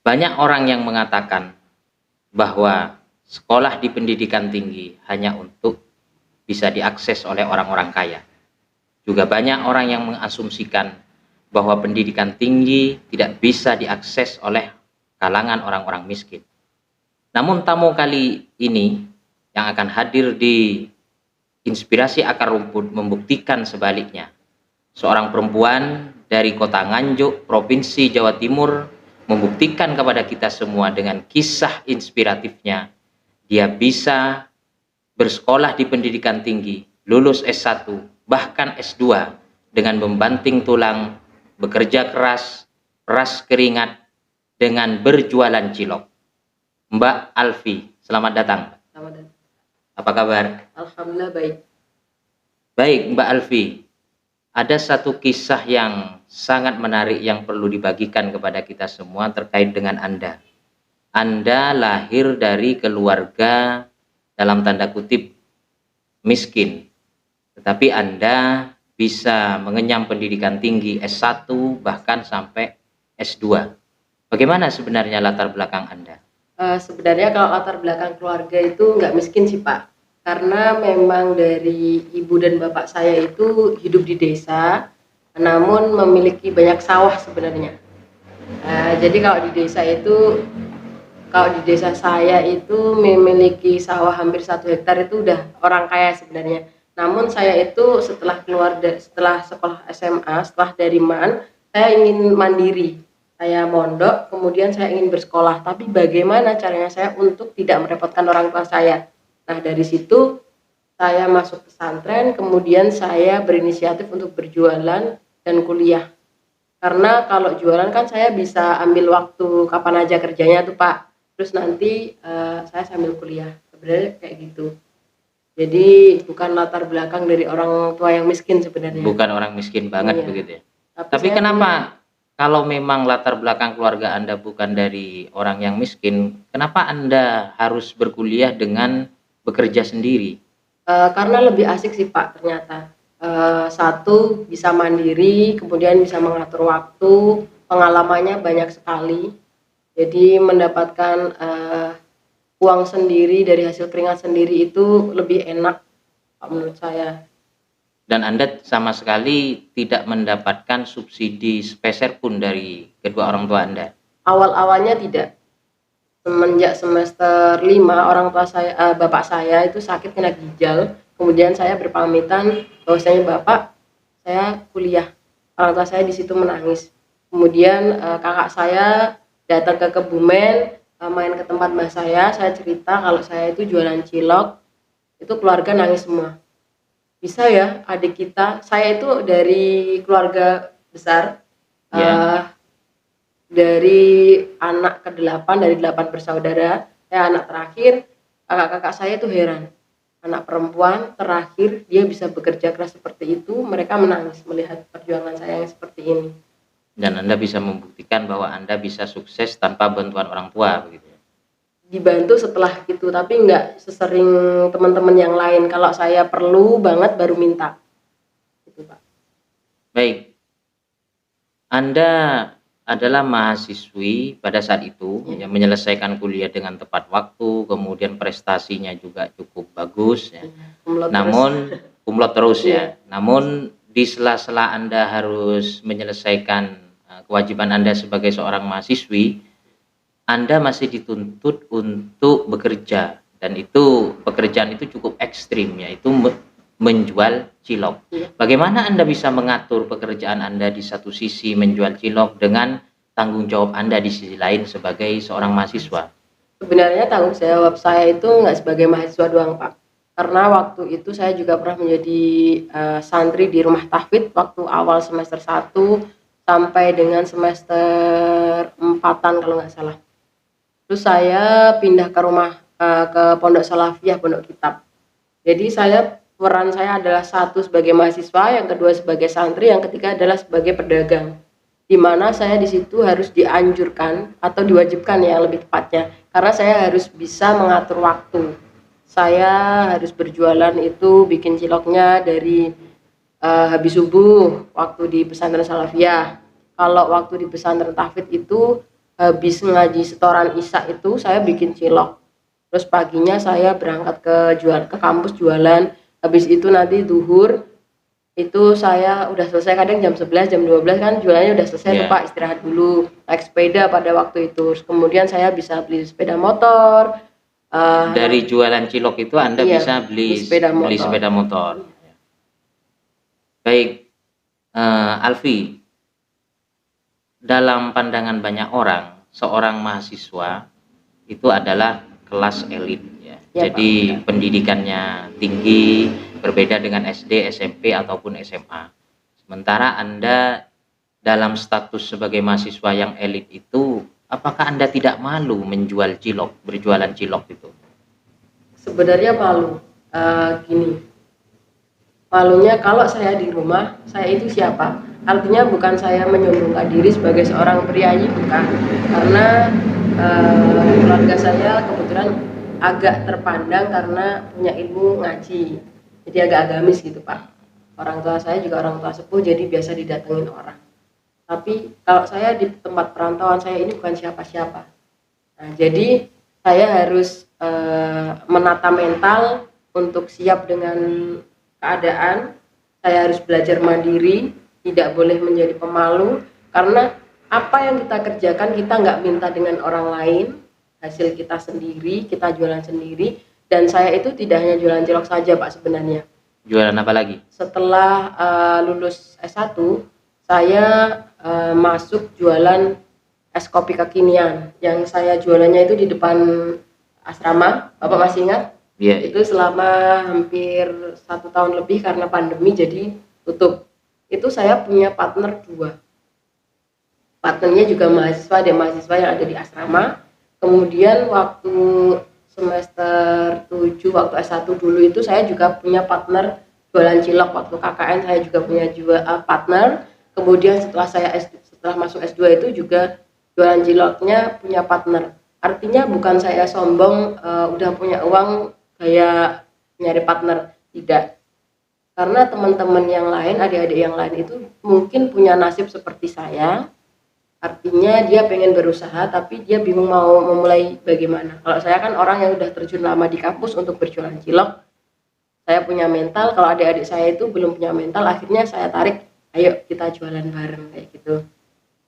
Banyak orang yang mengatakan bahwa sekolah di pendidikan tinggi hanya untuk bisa diakses oleh orang-orang kaya. Juga banyak orang yang mengasumsikan bahwa pendidikan tinggi tidak bisa diakses oleh kalangan orang-orang miskin. Namun tamu kali ini yang akan hadir di Inspirasi Akar Rumput membuktikan sebaliknya. Seorang perempuan dari kota Nganjuk, Provinsi Jawa Timur, membuktikan kepada kita semua dengan kisah inspiratifnya. Dia bisa bersekolah di pendidikan tinggi, lulus S1, bahkan S2, dengan membanting tulang, bekerja keras, peras keringat, dengan berjualan cilok. Mbak Alfi, selamat datang. Selamat datang. Apa kabar? Alhamdulillah baik. Baik, Mbak Alfi. Ada satu kisah yang sangat menarik yang perlu dibagikan kepada kita semua terkait dengan Anda. Anda lahir dari keluarga dalam tanda kutip miskin, tetapi Anda bisa mengenyam pendidikan tinggi S1 bahkan sampai S2. Bagaimana sebenarnya latar belakang Anda? Sebenarnya kalau latar belakang keluarga itu nggak miskin sih Pak, karena memang dari ibu dan bapak saya itu hidup di desa, namun memiliki banyak sawah sebenarnya. Jadi kalau di desa saya itu memiliki sawah hampir 1 hektar itu udah orang kaya sebenarnya. Namun saya itu setelah sekolah SMA, setelah dari MAN, saya ingin mandiri. Saya mondok, kemudian saya ingin bersekolah. Tapi bagaimana caranya saya untuk tidak merepotkan orang tua saya? Nah, dari situ saya masuk pesantren, kemudian saya berinisiatif untuk berjualan dan kuliah. Karena kalau jualan kan saya bisa ambil waktu kapan aja kerjanya tuh Pak. Terus nanti saya sambil kuliah. Sebenarnya kayak gitu. Jadi bukan latar belakang dari orang tua yang miskin sebenarnya. Bukan orang miskin banget, Iya. begitu ya. Tapi kenapa kalau memang latar belakang keluarga Anda bukan dari orang yang miskin, kenapa Anda harus berkuliah dengan bekerja sendiri? Karena lebih asik sih Pak ternyata. Satu, bisa mandiri, kemudian bisa mengatur waktu, pengalamannya banyak sekali. Jadi mendapatkan uang sendiri dari hasil keringat sendiri itu lebih enak Pak, menurut saya. Dan Anda sama sekali tidak mendapatkan subsidi sepeser pun dari kedua orang tua Anda? Awal-awalnya tidak. Semenjak semester 5 bapak saya itu sakit kena ginjal. Kemudian saya berpamitan bahwasanya Bapak, saya kuliah. Orang tua saya di situ menangis. Kemudian kakak saya datang ke Kebumen, main ke tempat mbah saya cerita kalau saya itu jualan cilok. Itu keluarga nangis semua. Bisa ya adik kita, saya itu dari keluarga besar, dari anak ke-8 dari 8 bersaudara, saya anak terakhir. Kakak-kakak saya itu heran, anak perempuan terakhir dia bisa bekerja keras seperti itu. Mereka menangis melihat perjuangan saya yang seperti ini. Dan Anda bisa membuktikan bahwa Anda bisa sukses tanpa bantuan orang tua, begitu ya? Dibantu setelah itu, tapi nggak sesering teman-teman yang lain. Kalau saya perlu banget baru minta. Gitu, Pak. Baik. Anda adalah mahasiswi pada saat itu, yang menyelesaikan kuliah dengan tepat waktu, kemudian prestasinya juga cukup bagus ya. Namun kumlot terus ya. Namun di sela-sela Anda harus menyelesaikan kewajiban Anda sebagai seorang mahasiswi, Anda masih dituntut untuk bekerja, dan itu pekerjaan itu cukup ekstrim, yaitu menjual cilok. Bagaimana Anda bisa mengatur pekerjaan Anda di satu sisi menjual cilok dengan tanggung jawab Anda di sisi lain sebagai seorang mahasiswa? Sebenarnya tanggung jawab saya itu nggak sebagai mahasiswa doang Pak, karena waktu itu saya juga pernah menjadi santri di rumah tahfidz waktu awal semester 1 sampai dengan semester 4-an kalau nggak salah. Terus saya pindah ke Pondok Salafiyah, Pondok Kitab. Jadi peran saya adalah satu sebagai mahasiswa, yang kedua sebagai santri, yang ketiga adalah sebagai pedagang. Di mana saya di situ harus dianjurkan atau diwajibkan ya lebih tepatnya, karena saya harus bisa mengatur waktu. Saya harus berjualan itu bikin ciloknya dari habis subuh waktu di pesantren Salafiyah. Kalau waktu di pesantren tahfidz itu habis ngaji setoran Isya itu saya bikin cilok. Terus paginya saya berangkat ke kampus jualan. Habis itu nanti zuhur itu saya udah selesai, kadang jam 11 jam 12 kan jualannya udah selesai tuh Iya. Pak, istirahat dulu, naik sepeda pada waktu itu. Terus kemudian saya bisa beli sepeda motor. Dari jualan cilok itu Anda Iya, bisa beli sepeda motor. sepeda motor. Baik, Alfi, dalam pandangan banyak orang, seorang mahasiswa itu adalah kelas elit ya. Ya, Jadi Pak. pendidikannya tinggi, berbeda dengan SD, SMP ataupun SMA. Sementara Anda dalam status sebagai mahasiswa yang elit itu, apakah Anda tidak malu menjual cilok, berjualan cilok itu? Sebenarnya malu. Gini, malunya kalau saya di rumah, saya itu siapa? Artinya bukan saya menyombongkan diri sebagai seorang priayi, bukan. Karena keluarga saya kebetulan agak terpandang karena punya ilmu ngaji. Jadi agak agamis gitu Pak. Orang tua saya juga orang tua sepuh, jadi biasa didatengin orang. Tapi kalau saya di tempat perantauan, saya ini bukan siapa-siapa. Nah, jadi saya harus menata mental untuk siap dengan keadaan. Saya harus belajar mandiri, tidak boleh menjadi pemalu, karena apa yang kita kerjakan kita nggak minta dengan orang lain, hasil kita sendiri, kita jualan sendiri. Dan saya itu tidak hanya jualan cilok saja Pak sebenarnya. Jualan apa lagi? Setelah lulus S1, saya masuk jualan es kopi kekinian. Yang saya jualannya itu di depan asrama, Bapak masih ingat? Iya. Itu selama hampir 1 tahun lebih karena pandemi jadi tutup. Itu saya punya partner 2. Partnernya juga mahasiswa, ada mahasiswa yang ada di asrama. Kemudian waktu semester 7 waktu S1 dulu itu saya juga punya partner jualan cilok. Waktu KKN saya juga punya partner. Kemudian setelah masuk S2 itu juga jualan ciloknya punya partner. Artinya bukan saya sombong udah punya uang kayak nyari partner, tidak. Karena teman-teman yang lain, adik-adik yang lain itu mungkin punya nasib seperti saya. Artinya dia pengen berusaha tapi dia bingung mau memulai bagaimana. Kalau saya kan orang yang udah terjun lama di kampus untuk berjualan cilok. Saya punya mental, kalau adik-adik saya itu belum punya mental, akhirnya saya tarik, ayo kita jualan bareng kayak gitu.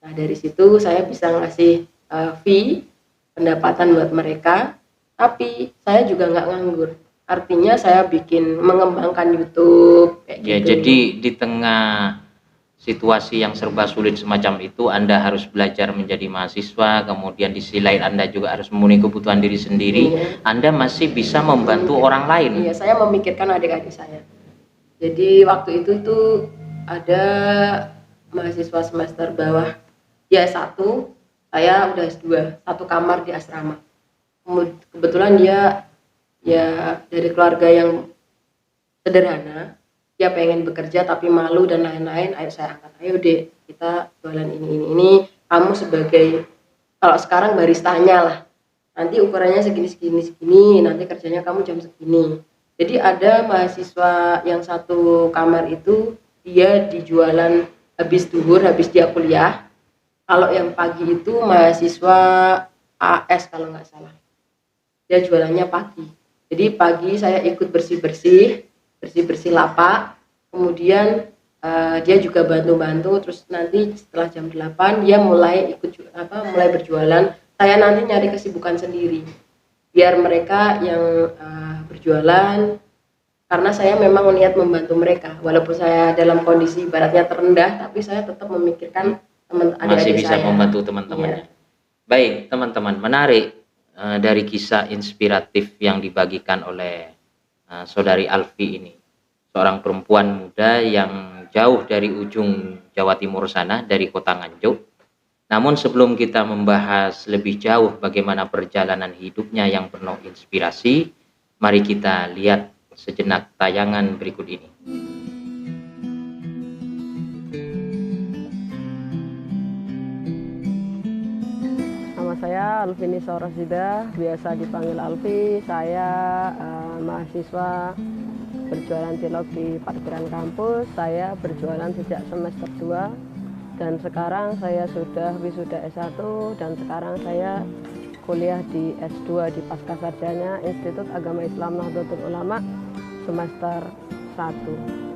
Nah dari situ saya bisa ngasih fee, pendapatan buat mereka, tapi saya juga nggak nganggur. Artinya saya mengembangkan YouTube kayak Ya, gitu. jadi di tengah situasi yang serba sulit semacam itu, Anda harus belajar menjadi mahasiswa, kemudian di sisi lain Anda juga harus memenuhi kebutuhan diri sendiri. Iya. Anda masih bisa membantu orang lain. Iya, saya memikirkan adik-adik saya. Jadi waktu itu ada mahasiswa semester bawah, dia S1, saya udah S2, satu kamar di asrama. Kebetulan dia ya dari keluarga yang sederhana, dia pengen bekerja tapi malu dan lain-lain. Ayo saya angkat, ayo dek kita jualan ini. Kamu sebagai, kalau sekarang baristanya lah, nanti ukurannya segini, nanti kerjanya kamu jam segini. Jadi ada mahasiswa yang satu kamar itu, dia di jualan habis duhur, habis dia kuliah. Kalau yang pagi itu mahasiswa AS kalau nggak salah, dia jualannya pagi. Jadi pagi saya ikut bersih-bersih lapak, kemudian dia juga bantu-bantu, terus nanti setelah jam 8 dia mulai berjualan. Saya nanti nyari kesibukan sendiri biar mereka yang berjualan, karena saya memang niat membantu mereka walaupun saya dalam kondisi ibaratnya terendah, tapi saya tetap memikirkan Masih bisa saya. membantu teman-temannya. Baik teman-teman, menarik dari kisah inspiratif yang dibagikan oleh saudari Alfi ini, seorang perempuan muda yang jauh dari ujung Jawa Timur sana, dari kota Nganjuk. Namun sebelum kita membahas lebih jauh bagaimana perjalanan hidupnya yang penuh inspirasi, mari kita lihat sejenak tayangan berikut ini. Nama saya Alvini Sorosida, biasa dipanggil Alfi. Saya mahasiswa berjualan cilok di parkiran kampus. Saya berjualan sejak semester 2 dan sekarang saya sudah wisuda S1 dan sekarang saya kuliah di S2 di Pascasarjana Institut Agama Islam Nahdlatul Ulama semester 1.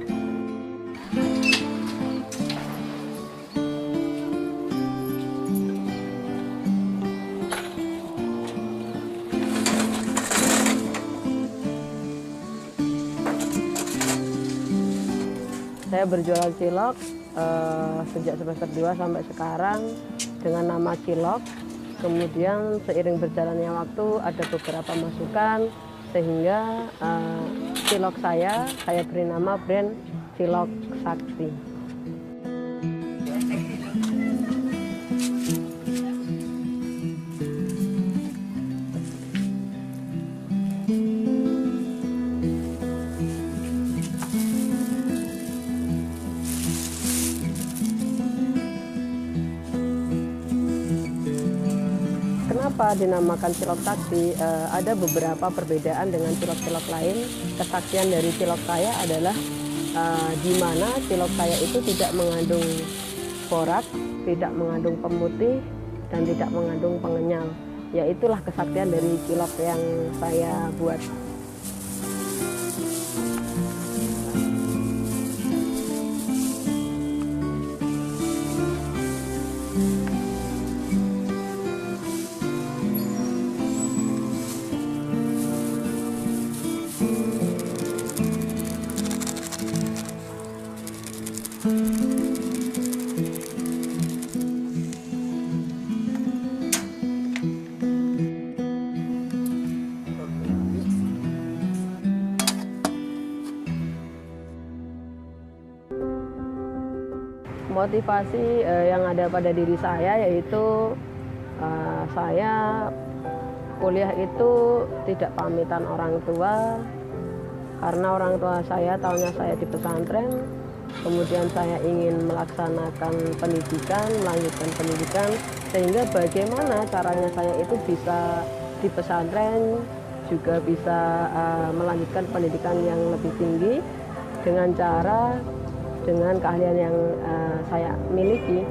Saya berjualan cilok sejak semester 2 sampai sekarang dengan nama Cilok. Kemudian seiring berjalannya waktu ada beberapa masukan sehingga cilok saya beri nama brand Cilok Sakti. Kenapa dinamakan Cilok Sakti? Ada beberapa perbedaan dengan cilok-cilok lain. Kesaktian dari cilok saya adalah di mana cilok saya itu tidak mengandung borak, tidak mengandung pemutih, dan tidak mengandung pengenyal. Ya itulah kesaktian dari cilok yang saya buat. Motivasi yang ada pada diri saya yaitu saya kuliah itu tidak pamitan orang tua karena orang tua saya tahunya saya di pesantren. Kemudian saya ingin melaksanakan pendidikan, melanjutkan pendidikan, sehingga bagaimana caranya saya itu bisa di pesantren juga bisa melanjutkan pendidikan yang lebih tinggi dengan keahlian yang saya miliki.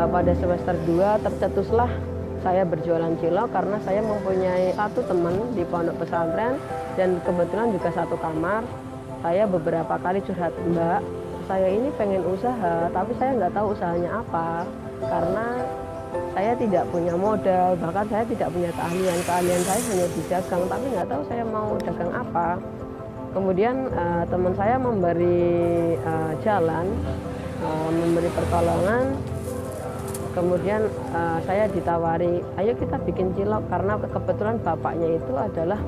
Pada semester 2 tercetuslah saya berjualan cilok karena saya mempunyai satu teman di pondok pesantren dan kebetulan juga satu kamar. Saya beberapa kali curhat, "Mbak, saya ini pengen usaha tapi saya nggak tahu usahanya apa karena saya tidak punya modal, bahkan saya tidak punya keahlian saya hanya di dagang, tapi nggak tahu saya mau dagang apa." Kemudian teman saya memberi jalan, memberi pertolongan. Kemudian saya ditawari, "Ayo kita bikin cilok," karena kebetulan bapaknya itu adalah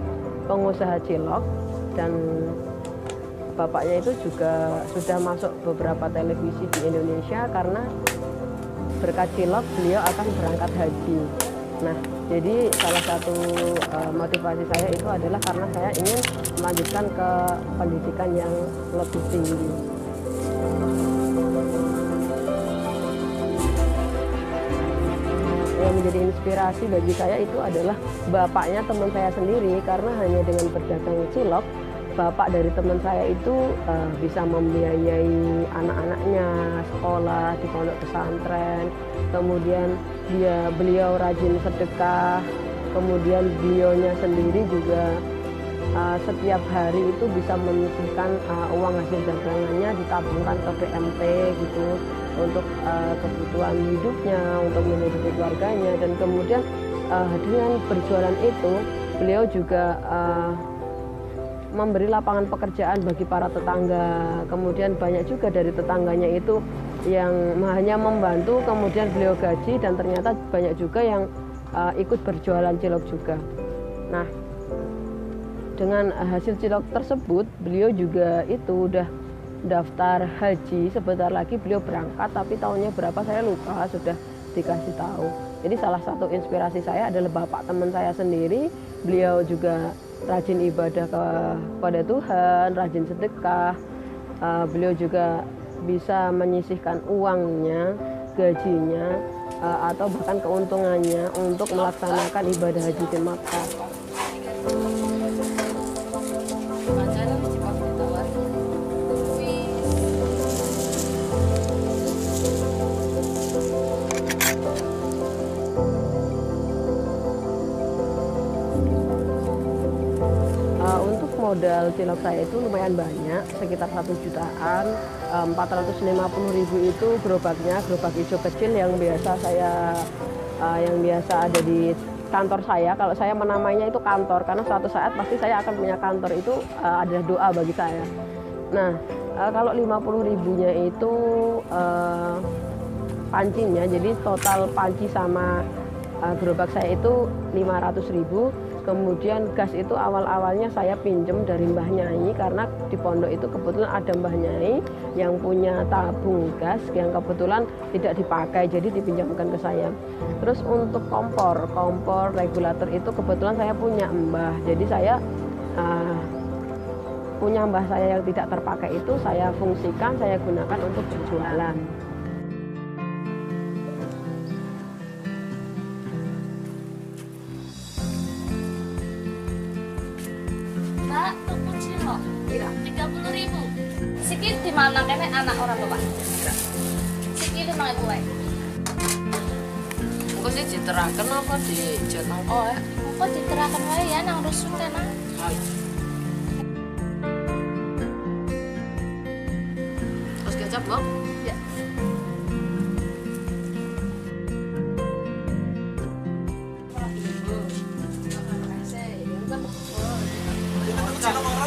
pengusaha cilok dan bapaknya itu juga sudah masuk beberapa televisi di Indonesia karena berkat cilok beliau akan berangkat haji. Nah, jadi salah satu motivasi saya itu adalah karena saya ingin melanjutkan ke pendidikan yang lebih tinggi. Yang menjadi inspirasi bagi saya itu adalah bapaknya teman saya sendiri, karena hanya dengan berdagang cilok bapak dari teman saya itu bisa membiayai anak-anaknya sekolah di pondok pesantren. Kemudian beliau rajin sedekah, kemudian beliaunya sendiri juga setiap hari itu bisa menyisihkan uang hasil dagangannya ditabungkan ke PMT gitu untuk kebutuhan hidupnya, untuk menghidupi keluarganya. Dan kemudian dengan berjualan itu beliau juga memberi lapangan pekerjaan bagi para tetangga. Kemudian banyak juga dari tetangganya itu yang hanya membantu, kemudian beliau gaji, dan ternyata banyak juga yang ikut berjualan cilok juga. Nah, dengan hasil cilok tersebut beliau juga itu udah daftar haji. Sebentar lagi beliau berangkat, tapi tahunnya berapa saya lupa, sudah dikasih tahu. Jadi salah satu inspirasi saya adalah bapak teman saya sendiri. Beliau juga rajin ibadah kepada Tuhan, rajin sedekah. Beliau juga bisa menyisihkan uangnya, gajinya, atau bahkan keuntungannya untuk melaksanakan ibadah haji di Makkah. modal cilok saya itu lumayan banyak, sekitar 1 jutaan. 450.000 itu gerobaknya, gerobak hijau kecil yang biasa ada di kantor saya. Kalau saya menamainya itu kantor, karena suatu saat pasti saya akan punya kantor, itu adalah doa bagi saya. Nah, kalau 50.000-nya itu pancinya, jadi total panci sama gerobak saya itu 500.000. Kemudian gas itu awal-awalnya saya pinjem dari Mbah Nyai, karena di pondok itu kebetulan ada Mbah Nyai yang punya tabung gas yang kebetulan tidak dipakai, jadi dipinjamkan ke saya. Terus untuk kompor regulator itu kebetulan saya punya Mbah, jadi saya punya Mbah saya yang tidak terpakai itu saya fungsikan, saya gunakan untuk berjualan. Mbak, tuku cilok. 30.000. Sikit di mana kene anak orang bapak? Sikit 5.000 wae. Engko sih diteraken apa dijeneng kok ya? Kok diteraken wae ya nang rusun nang. Terus kecap, Mbak? Ya.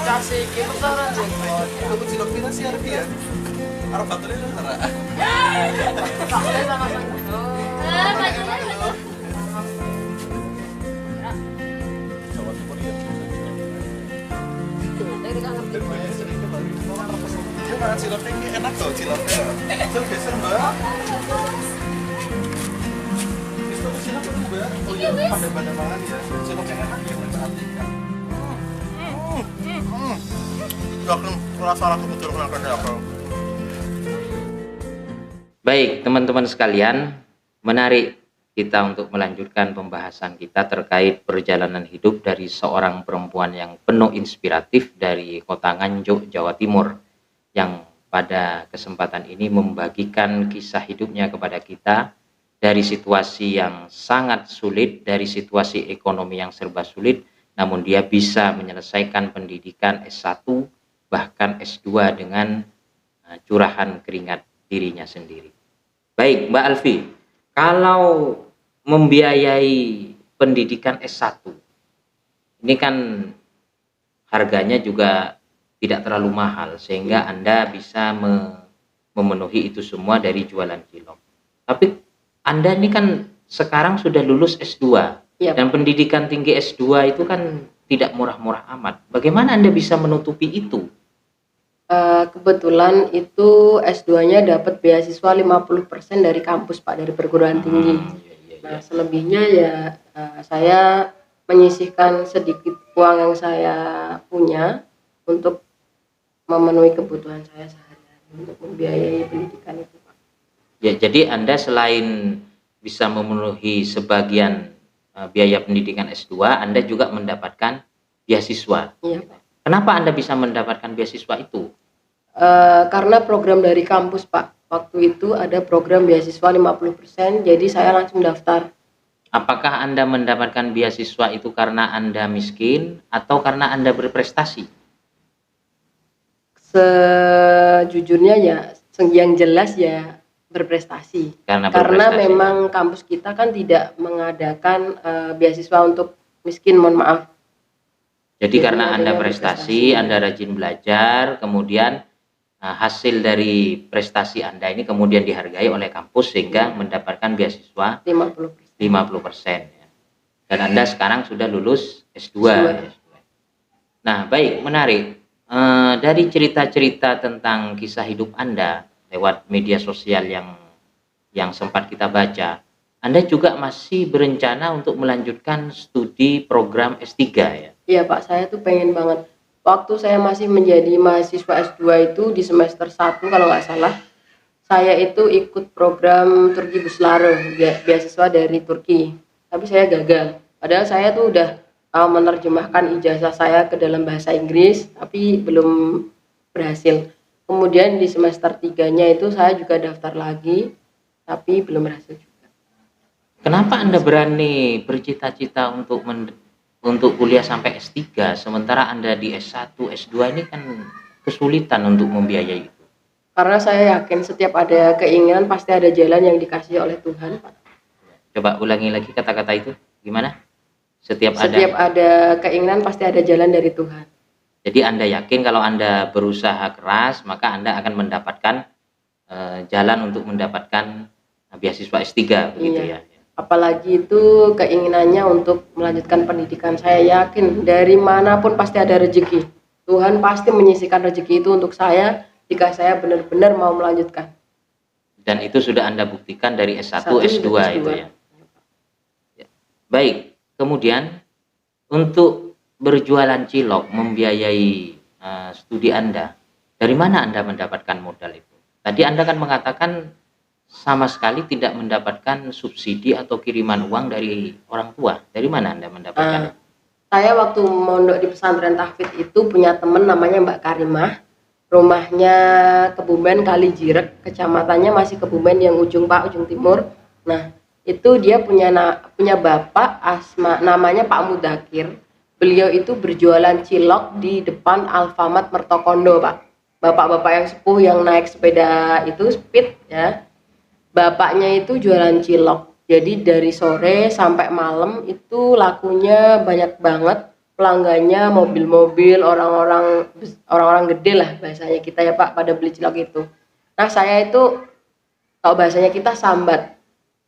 Kasih gimana jenggot? Kamu cilok kita sih ya? Arab baterainya nara. Pakai sama saya. Jawa Timur ya. Dia makan ciloknya ini enak loh ciloknya. Itu biasa mbak. Itu cilok itu mbak. Oh iya pandai-pandai makan ya. Ciloknya enak ya berarti kan. Bahkan rasa betul makan apa? Baik, teman-teman sekalian, menarik kita untuk melanjutkan pembahasan kita terkait perjalanan hidup dari seorang perempuan yang penuh inspiratif dari kota Nganjuk, Jawa Timur, yang pada kesempatan ini membagikan kisah hidupnya kepada kita dari situasi yang sangat sulit, dari situasi ekonomi yang serba sulit, namun dia bisa menyelesaikan pendidikan S1 bahkan S2 dengan curahan keringat dirinya sendiri. Baik, Mbak Alfi, kalau membiayai pendidikan S1 ini kan harganya juga tidak terlalu mahal sehingga Anda bisa memenuhi itu semua dari jualan cilok. Tapi Anda ini kan sekarang sudah lulus S2 dan pendidikan tinggi S2 itu kan tidak murah-murah amat. Bagaimana Anda bisa menutupi itu? Kebetulan itu S2-nya dapat beasiswa 50% dari kampus Pak, dari perguruan tinggi. Nah, selebihnya ya saya menyisihkan sedikit uang yang saya punya untuk memenuhi kebutuhan saya sehari-hari untuk membiayai pendidikan itu Pak. Ya, jadi Anda selain bisa memenuhi sebagian biaya pendidikan S2, Anda juga mendapatkan beasiswa. Iya Pak. Kenapa Anda bisa mendapatkan beasiswa itu? Karena program dari kampus Pak, waktu itu ada program beasiswa 50%, jadi saya langsung daftar. Apakah Anda mendapatkan beasiswa itu karena Anda miskin atau karena Anda berprestasi? Sejujurnya ya, yang jelas ya berprestasi. Karena memang kampus kita kan tidak mengadakan beasiswa untuk miskin, mohon maaf. Jadi karena Anda prestasi, Anda rajin belajar, kemudian hasil dari prestasi Anda ini kemudian dihargai oleh kampus sehingga mendapatkan beasiswa 50%. Ya. Dan Anda sekarang sudah lulus S2. Nah, baik, menarik. Dari cerita-cerita tentang kisah hidup Anda lewat media sosial yang sempat kita baca, Anda juga masih berencana untuk melanjutkan studi program S3 ya? Iya Pak, saya tuh pengen banget. Waktu saya masih menjadi mahasiswa S2 itu di semester 1 kalau nggak salah, saya itu ikut program Turki Buslaro, beasiswa dari Turki. Tapi saya gagal. Padahal saya tuh udah menerjemahkan ijazah saya ke dalam bahasa Inggris, tapi belum berhasil. Kemudian di semester 3-nya itu saya juga daftar lagi, tapi belum berhasil juga. Kenapa Anda berani bercita-cita untuk untuk kuliah sampai S3, sementara Anda di S1, S2 ini kan kesulitan untuk membiayai itu. Karena saya yakin setiap ada keinginan pasti ada jalan yang dikasih oleh Tuhan, Pak. Coba ulangi lagi kata-kata itu, gimana? Setiap ada keinginan pasti ada jalan dari Tuhan. Jadi Anda yakin kalau Anda berusaha keras, maka Anda akan mendapatkan jalan untuk mendapatkan beasiswa S3, begitu Iya. ya. Apalagi itu keinginannya untuk melanjutkan pendidikan. Saya yakin dari manapun pasti ada rezeki. Tuhan pasti menyisihkan rezeki itu untuk saya jika saya benar-benar mau melanjutkan. Dan itu sudah Anda buktikan dari S1, S1, S2 itu ya. Ya. Baik, kemudian untuk berjualan cilok membiayai studi Anda, dari mana Anda mendapatkan modal itu? Tadi Anda kan mengatakan sama sekali tidak mendapatkan subsidi atau kiriman uang dari orang tua. Dari mana Anda mendapatkan itu? Saya waktu mondok di pesantren tahfidz itu punya teman namanya Mbak Karimah. Rumahnya Kebumen Kalijirek, kecamatannya masih Kebumen yang ujung Pak, ujung timur. Nah, itu dia punya bapak namanya Pak Mudakir. Beliau itu berjualan cilok di depan Alfamart Mertokondo, Pak. Bapak-bapak yang sepuh yang naik sepeda itu speed ya. Bapaknya itu jualan cilok. Jadi dari sore sampai malam itu lakunya banyak banget. Pelanggannya mobil-mobil, orang-orang gede lah bahasanya kita ya Pak, pada beli cilok itu. Nah, saya itu kalau bahasanya kita sambat.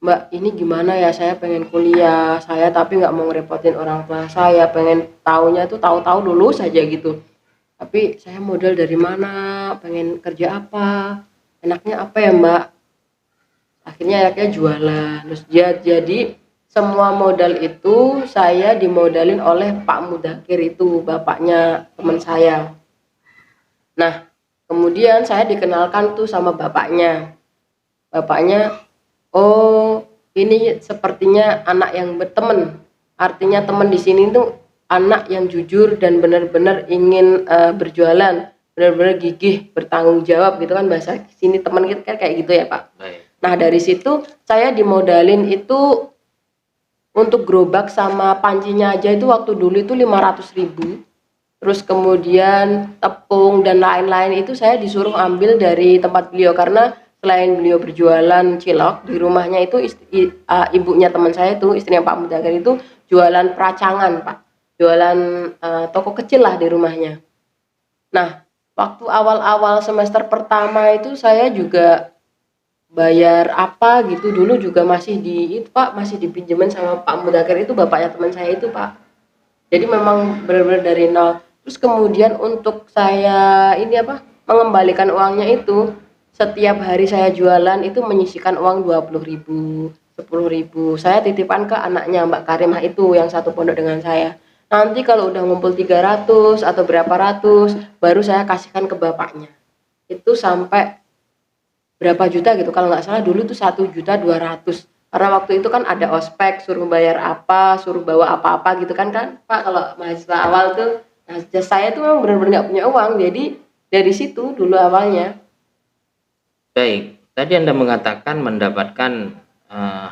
Mbak, ini gimana ya, saya pengen kuliah, saya tapi nggak mau ngerepotin orang tua saya, pengen taunya tuh tahu-tahu dulu saja gitu. Tapi saya modal dari mana, pengen kerja apa, enaknya apa ya Mbak? Akhirnya jualan. Terus jadi semua modal itu saya dimodalin oleh Pak Mudakir itu, bapaknya teman saya. Nah, kemudian saya dikenalkan tuh sama bapaknya. Bapaknya, oh ini sepertinya anak yang berteman. Artinya teman di sini tuh anak yang jujur dan benar-benar ingin berjualan, benar-benar gigih, bertanggung jawab gitu kan, bahasa sini teman kita kan kayak gitu ya Pak. Baik. Nah dari situ saya dimodalin itu untuk gerobak sama pancinya aja itu waktu dulu itu 500.000. Terus kemudian tepung dan lain-lain itu saya disuruh ambil dari tempat beliau, karena selain beliau berjualan cilok di rumahnya itu ibunya teman saya itu, istrinya Pak Mudakir itu jualan peracangan Pak, jualan toko kecil lah di rumahnya. Nah waktu awal-awal semester pertama itu saya juga bayar apa gitu, dulu juga masih masih dipinjemin sama Pak Mudakir itu, bapaknya teman saya itu Pak. Jadi memang benar-benar dari nol. Terus kemudian untuk saya mengembalikan uangnya itu, setiap hari saya jualan itu menyisihkan uang 20.000, 10.000. Saya titipkan ke anaknya Mbak Karimah itu yang satu pondok dengan saya. Nanti kalau udah ngumpul 300 atau berapa ratus, baru saya kasihkan ke bapaknya. Itu sampai berapa juta gitu, kalau nggak salah dulu tuh 1.200.000. Karena waktu itu kan ada ospek, suruh bayar apa, suruh bawa apa-apa gitu kan Pak, kalau mahasiswa awal tuh. Nah saya tuh memang benar-benar nggak punya uang, jadi dari situ dulu awalnya. Baik, tadi Anda mengatakan mendapatkan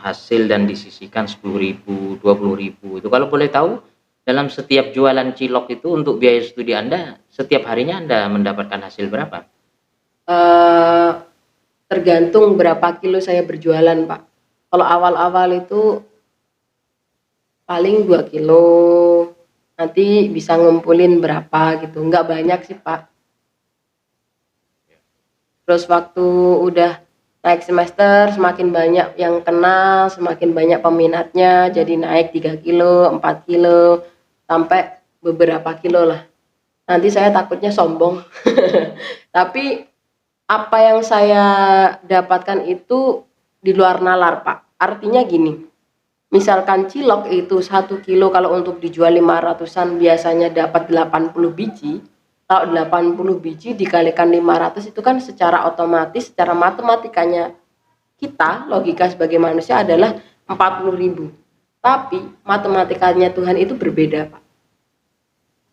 hasil dan disisihkan 10.000, 20.000. Itu kalau boleh tahu, dalam setiap jualan cilok itu untuk biaya studi Anda, setiap harinya Anda mendapatkan hasil berapa? Tergantung berapa kilo saya berjualan Pak. Kalau awal-awal itu paling 2 kilo, nanti bisa ngumpulin berapa gitu, nggak banyak sih Pak. Terus waktu udah naik semester, semakin banyak yang kenal, semakin banyak peminatnya, jadi naik 3 kilo, 4 kilo, sampai beberapa kilo lah. Nanti saya takutnya sombong. Tapi apa yang saya dapatkan itu di luar nalar Pak. Artinya gini, misalkan cilok itu 1 kilo kalau untuk dijual 500-an biasanya dapat 80 biji. Kalau 80 biji dikalikan 500 itu kan secara otomatis, secara matematikanya kita, logika sebagai manusia adalah 40.000. Tapi matematikanya Tuhan itu berbeda Pak.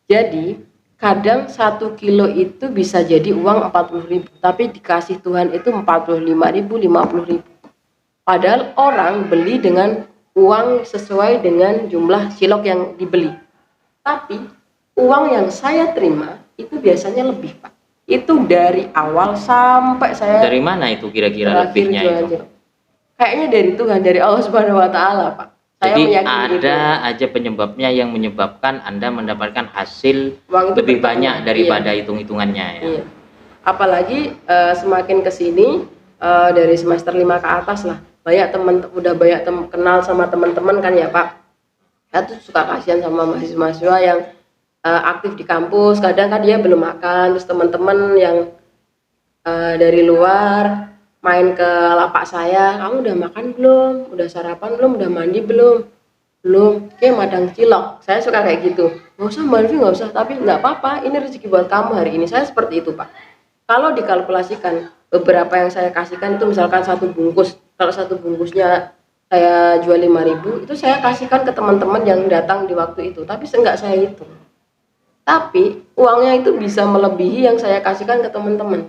Jadi kadang 1 kilo itu bisa jadi uang 40.000, tapi dikasih Tuhan itu 45.000, 50.000. Padahal orang beli dengan uang sesuai dengan jumlah cilok yang dibeli. Tapi uang yang saya terima itu biasanya lebih, Pak. Itu dari awal sampai saya Dari mana itu kira-kira terakhir lebihnya jualan itu? cilok. Kayaknya dari Tuhan, dari Allah Subhanahu wa taala, Pak. Saya Jadi meyakini itu. ada aja penyebabnya yang menyebabkan Anda mendapatkan hasil Uang itu lebih bertambah. banyak daripada Iya. hitung-hitungannya ya. Iya. Apalagi semakin kesini dari semester 5 ke atas lah, udah banyak kenal sama teman-teman kan ya Pak. Saya tuh suka kasihan sama mahasiswa yang aktif di kampus, kadang kan dia belum makan, terus teman-teman yang dari luar main ke lapak saya, kamu udah makan belum? Udah sarapan belum? Udah mandi belum? Belum. Oke, madang cilok. Saya suka kayak gitu. Nggak usah Mbak Alfi, nggak usah. Tapi nggak apa-apa. Ini rezeki buat kamu hari ini. Saya seperti itu Pak. Kalau dikalkulasikan beberapa yang saya kasihkan itu misalkan satu bungkus. Kalau satu bungkusnya saya jual 5.000, itu saya kasihkan ke teman-teman yang datang di waktu itu. Tapi enggak saya hitung. Tapi uangnya itu bisa melebihi yang saya kasihkan ke teman-teman.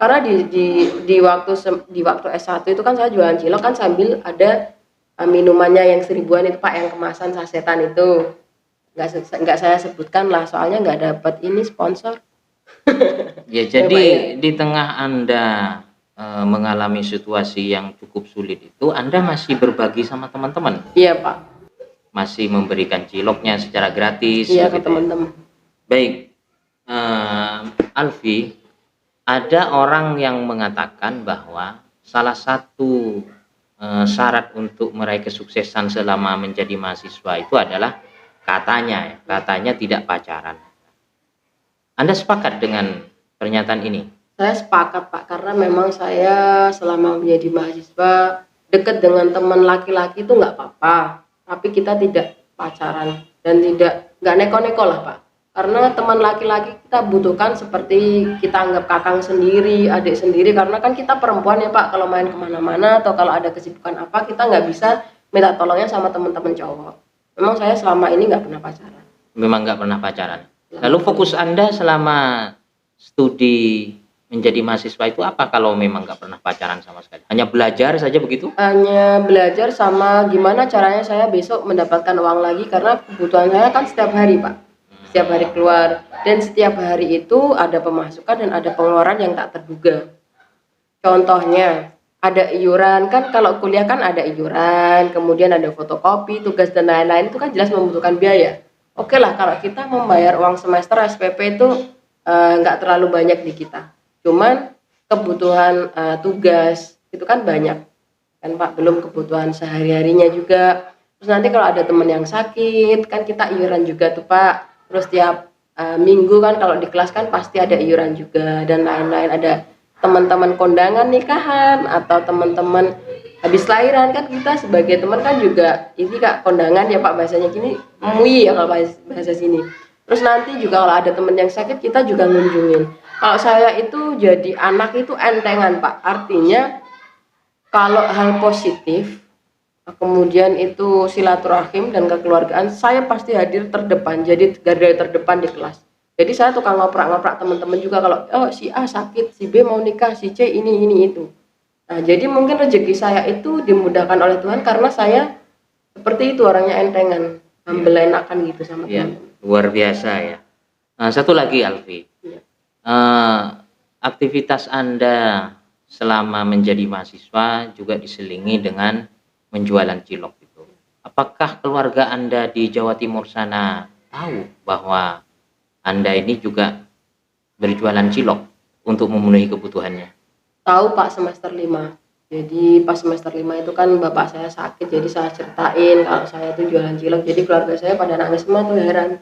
Karena di waktu S1 itu kan saya jualan cilok kan sambil ada minumannya yang 1.000-an itu Pak, yang kemasan sasetan itu. Nggak saya sebutkan lah, soalnya nggak dapat ini sponsor. Ya, Ya, jadi Pak, ya. di tengah Anda mengalami situasi yang cukup sulit itu, Anda masih berbagi sama teman-teman, Iya Pak, masih memberikan ciloknya secara gratis. iya ke begitu ya? teman-teman. Baik, Alfi, ada orang yang mengatakan bahwa salah satu syarat untuk meraih kesuksesan selama menjadi mahasiswa itu adalah katanya tidak pacaran. Anda sepakat dengan pernyataan ini? Saya sepakat Pak, karena memang saya selama menjadi mahasiswa dekat dengan teman laki-laki itu nggak apa-apa, tapi kita tidak pacaran dan nggak neko-neko lah Pak. Karena teman laki-laki kita butuhkan seperti kita anggap kakang sendiri, adik sendiri, karena kan kita perempuan ya Pak, kalau main kemana-mana atau kalau ada kesibukan apa kita nggak bisa minta tolongnya sama teman-teman cowok. Memang saya selama ini nggak pernah pacaran. Memang nggak pernah pacaran. Lalu fokus Anda selama studi menjadi mahasiswa itu apa kalau memang nggak pernah pacaran sama sekali? Hanya belajar saja begitu? Hanya belajar sama gimana caranya saya besok mendapatkan uang lagi, karena kebutuhan saya kan setiap hari Pak. Setiap hari keluar, dan setiap hari itu ada pemasukan dan ada pengeluaran yang tak terduga. Contohnya ada iuran, kan kalau kuliah kan ada iuran, kemudian ada fotokopi, tugas dan lain-lain, itu kan jelas membutuhkan biaya. Oke lah, kalau kita membayar uang semester SPP itu nggak terlalu banyak di kita. Cuman kebutuhan tugas itu kan banyak kan Pak, belum kebutuhan sehari-harinya juga. Terus nanti kalau ada teman yang sakit kan kita iuran juga tuh Pak. Terus tiap minggu kan kalau di kelas kan pasti ada iuran juga dan lain-lain. Ada teman-teman kondangan nikahan atau teman-teman habis lahiran, kan kita sebagai teman kan juga ini Kak, kondangan ya Pak, bahasanya gini mui ya kalau bahasa sini. Terus nanti juga kalau ada teman yang sakit kita juga ngunjungin. Kalau saya itu jadi anak itu entengan Pak, artinya kalau hal positif kemudian itu silaturahim dan kekeluargaan, saya pasti hadir terdepan, jadi garda terdepan di kelas. Jadi saya tukang ngoprak-ngoprak teman-teman juga kalau si A sakit, si B mau nikah, si C ini itu. Nah, jadi mungkin rezeki saya itu dimudahkan oleh Tuhan karena saya seperti itu, orangnya entengan, humble enakan gitu sama Ya, teman-teman. luar biasa ya. Satu lagi Alfi, Iya. aktivitas Anda selama menjadi mahasiswa juga diselingi dengan menjualan cilok itu. Apakah keluarga Anda di Jawa Timur sana tahu bahwa Anda ini juga berjualan cilok untuk memenuhi kebutuhannya? Tahu Pak, semester 5. Jadi pas semester 5 itu kan bapak saya sakit, jadi saya ceritain kalau saya itu jualan cilok. Jadi keluarga saya pada nangis semua tuh, heran.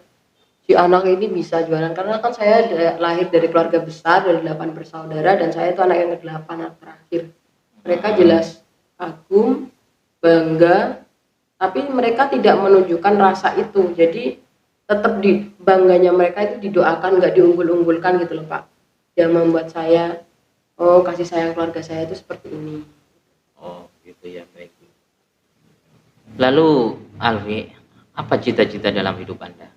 Si anak ini bisa jualan, karena kan saya lahir dari keluarga besar, dari 8 bersaudara, dan saya itu anak yang ke-8, anak terakhir. Mereka jelas kagum, bangga, tapi mereka tidak menunjukkan rasa itu. Jadi tetap di bangganya mereka itu didoakan, nggak diunggul-unggulkan gitu loh Pak. Yang membuat saya, oh kasih sayang keluarga saya itu seperti ini. Oh gitu ya, baik. Lalu Alfi, apa cita-cita dalam hidup Anda?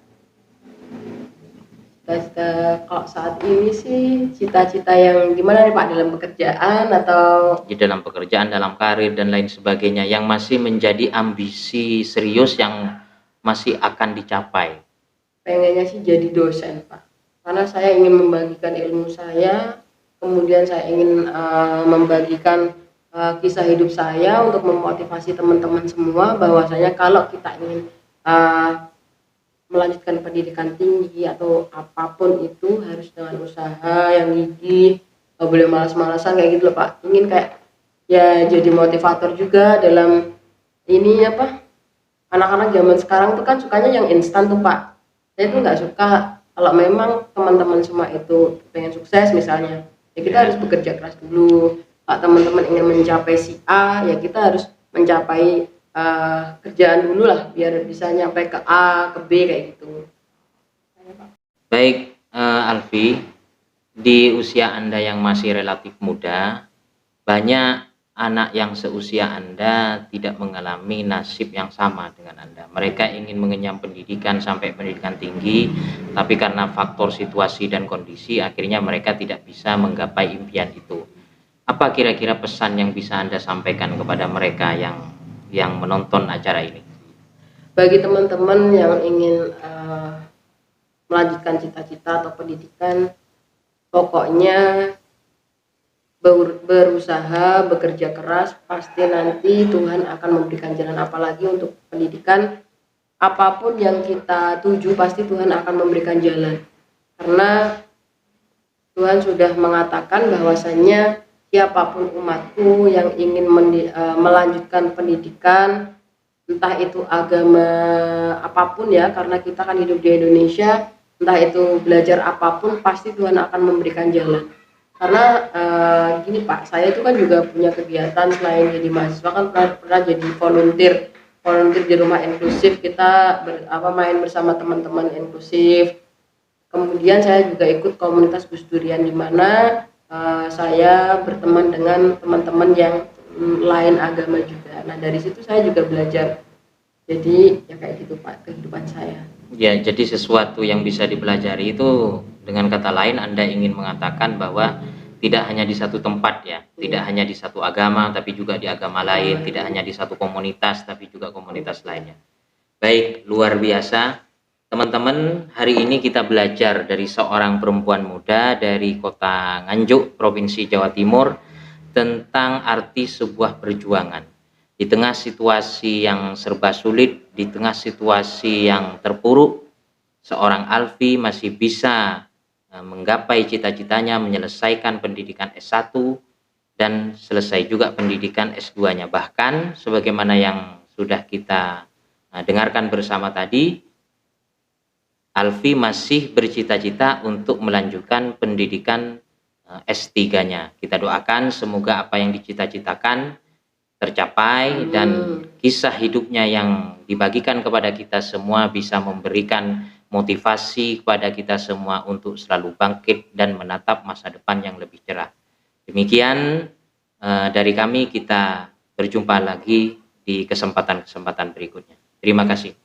Cita-cita kalau saat ini sih cita-cita yang gimana nih Pak, dalam pekerjaan atau Di dalam pekerjaan, dalam karir dan lain sebagainya yang masih menjadi ambisi serius yang masih akan dicapai. pengennya sih jadi dosen, Pak. Karena saya ingin membagikan ilmu saya, kemudian saya ingin membagikan kisah hidup saya untuk memotivasi teman-teman semua bahwasanya kalau kita ingin melanjutkan pendidikan tinggi atau apapun itu harus dengan usaha yang gigih, nggak boleh malas-malasan kayak gitu loh Pak. Ingin kayak ya jadi motivator juga dalam ini apa, anak-anak zaman sekarang tuh kan sukanya yang instan tuh Pak. Saya tuh nggak suka. Kalau memang teman-teman semua itu pengen sukses misalnya, ya kita harus bekerja keras dulu. Kalau teman-teman ingin mencapai si A, ya kita harus mencapai kerjaan dulu lah biar bisa nyampe ke A, ke B kayak gitu. Baik, Alfi, di usia Anda yang masih relatif muda, banyak anak yang seusia Anda tidak mengalami nasib yang sama dengan Anda. Mereka ingin mengenyam pendidikan sampai pendidikan tinggi, tapi karena faktor situasi dan kondisi, akhirnya mereka tidak bisa menggapai impian itu. Apa kira-kira pesan yang bisa Anda sampaikan kepada mereka yang menonton acara ini? Bagi teman-teman yang ingin melanjutkan cita-cita atau pendidikan, pokoknya berusaha, bekerja keras, pasti nanti Tuhan akan memberikan jalan. Apalagi untuk pendidikan, apapun yang kita tuju pasti Tuhan akan memberikan jalan. Karena Tuhan sudah mengatakan bahwasanya siapapun umatku yang ingin melanjutkan pendidikan, entah itu agama apapun ya, karena kita kan hidup di Indonesia, entah itu belajar apapun pasti Tuhan akan memberikan jalan. Karena gini Pak, saya itu kan juga punya kegiatan selain jadi mahasiswa kan pernah jadi volunteer di rumah inklusif. Kita main bersama teman-teman inklusif. Kemudian saya juga ikut komunitas Gus Durian di mana saya berteman dengan teman-teman yang lain agama juga. Nah dari situ saya juga belajar. Jadi ya kayak gitu Pak kehidupan saya. Ya, jadi sesuatu yang bisa dipelajari itu, dengan kata lain Anda ingin mengatakan bahwa tidak hanya di satu tempat ya, tidak hanya di satu agama tapi juga di agama lain, tidak hanya di satu komunitas tapi juga komunitas lainnya. Baik, luar biasa. Teman-teman, hari ini kita belajar dari seorang perempuan muda dari kota Nganjuk, Provinsi Jawa Timur, tentang arti sebuah perjuangan. Di tengah situasi yang serba sulit, di tengah situasi yang terpuruk, seorang Alfi masih bisa menggapai cita-citanya, menyelesaikan pendidikan S1 dan selesai juga pendidikan S2-nya. Bahkan sebagaimana yang sudah kita dengarkan bersama tadi, Alfi masih bercita-cita untuk melanjutkan pendidikan S3-nya. Kita doakan semoga apa yang dicita-citakan tercapai dan kisah hidupnya yang dibagikan kepada kita semua bisa memberikan motivasi kepada kita semua untuk selalu bangkit dan menatap masa depan yang lebih cerah. Demikian dari kami, kita berjumpa lagi di kesempatan-kesempatan berikutnya. Terima kasih.